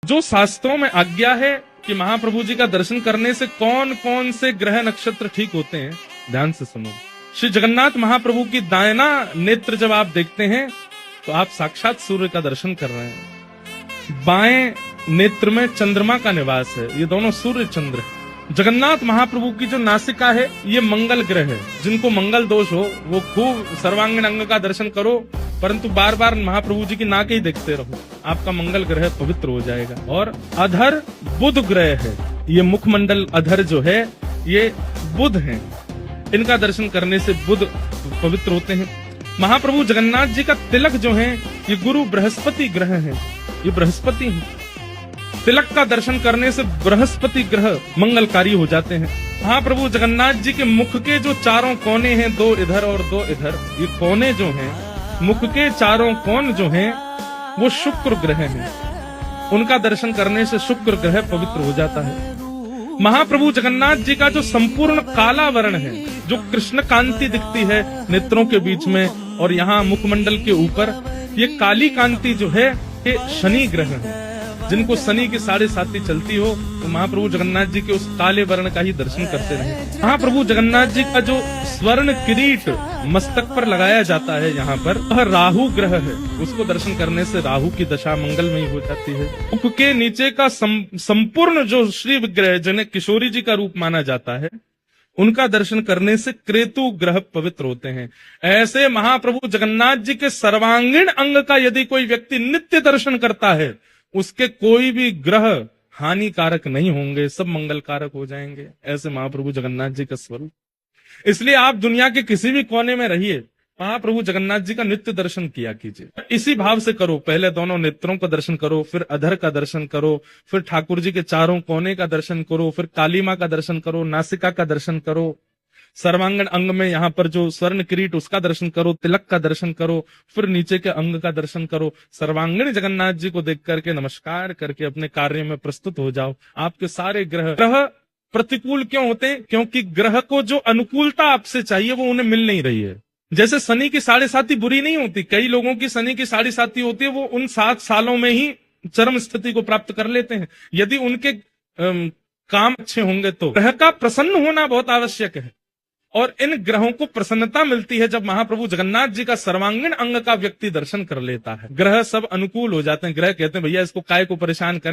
जो शास्त्रों में आज्ञा है कि महाप्रभु जी का दर्शन करने से कौन कौन से ग्रह नक्षत्र ठीक होते हैं, ध्यान से सुनो। श्री जगन्नाथ महाप्रभु की दाहिना नेत्र जब आप देखते हैं तो आप साक्षात सूर्य का दर्शन कर रहे हैं। बाएं नेत्र में चंद्रमा का निवास है, ये दोनों सूर्य चंद्र है। जगन्नाथ महाप्रभु की जो नासिका है ये मंगल ग्रह है। जिनको मंगल दोष हो वो खूब सर्वांगीण अंग का दर्शन करो, परंतु बार बार महाप्रभु जी की नाक ही देखते रहो, आपका मंगल ग्रह पवित्र हो जाएगा। और अधर बुध ग्रह है, ये मुखमंडल अधर जो है ये बुध है, इनका दर्शन करने से बुध पवित्र होते हैं। महाप्रभु जगन्नाथ जी का तिलक जो है ये गुरु बृहस्पति ग्रह है, ये बृहस्पति है। तिलक का दर्शन करने से बृहस्पति ग्रह मंगलकारी हो जाते हैं। महाप्रभु जगन्नाथ जी के मुख के जो चारों कोने हैं, दो इधर और दो इधर, ये कोने जो हैं, मुख के चारों कोण जो हैं वो शुक्र ग्रह हैं, उनका दर्शन करने से शुक्र ग्रह पवित्र हो जाता है। महाप्रभु जगन्नाथ जी का जो संपूर्ण काला वर्ण है, जो कृष्ण कांति दिखती है नेत्रों के बीच में और यहाँ मुखमंडल के ऊपर, ये काली कांति जो है ये शनि ग्रह है। जिनको शनि की 7.5 चलती हो तो महाप्रभु जगन्नाथ जी के उस काले वर्ण का ही दर्शन करते रहे। महाप्रभु जगन्नाथ जी का जो स्वर्ण किरीट मस्तक पर लगाया जाता है यहाँ पर, वह राहु ग्रह है, उसको दर्शन करने से राहु की दशा मंगलमयी हो जाती है। मुख के नीचे का संपूर्ण जो श्री विग्रह जिन्हें किशोरी जी का रूप माना जाता है, उनका दर्शन करने से केतु ग्रह पवित्र होते हैं। ऐसे महाप्रभु जगन्नाथ जी के सर्वांगीण अंग का यदि कोई व्यक्ति नित्य दर्शन करता है, उसके कोई भी ग्रह हानिकारक नहीं होंगे, सब मंगलकारक हो जाएंगे। ऐसे महाप्रभु जगन्नाथ जी का स्वरूप। इसलिए आप दुनिया के किसी भी कोने में रहिए, महाप्रभु जगन्नाथ जी का नित्य दर्शन किया कीजिए। इसी भाव से करो, पहले दोनों नेत्रों का दर्शन करो, फिर अधर का दर्शन करो, फिर ठाकुर जी के चारों कोने का दर्शन करो, फिर काली मां का दर्शन करो, नासिका का दर्शन करो, सर्वांगण अंग में यहाँ पर जो स्वर्ण किरीट उसका दर्शन करो, तिलक का दर्शन करो, फिर नीचे के अंग का दर्शन करो। सर्वांगीण जगन्नाथ जी को देख करके नमस्कार करके अपने कार्य में प्रस्तुत हो जाओ। आपके सारे ग्रह प्रतिकूल क्यों होते हैं? क्योंकि ग्रह को जो अनुकूलता आपसे चाहिए वो उन्हें मिल नहीं रही है। जैसे शनि की 7.5 बुरी नहीं होती, कई लोगों की शनि की 7.5 होती है, वो उन 7 सालों में ही चरम स्थिति को प्राप्त कर लेते हैं। यदि उनके काम अच्छे होंगे तो ग्रह का प्रसन्न होना बहुत आवश्यक है, और इन ग्रहों को प्रसन्नता मिलती है जब महाप्रभु जगन्नाथ जी का सर्वांगीण अंग का व्यक्ति दर्शन कर लेता है। ग्रह सब अनुकूल हो जाते हैं। ग्रह कहते हैं भैया इसको काय को परेशान कर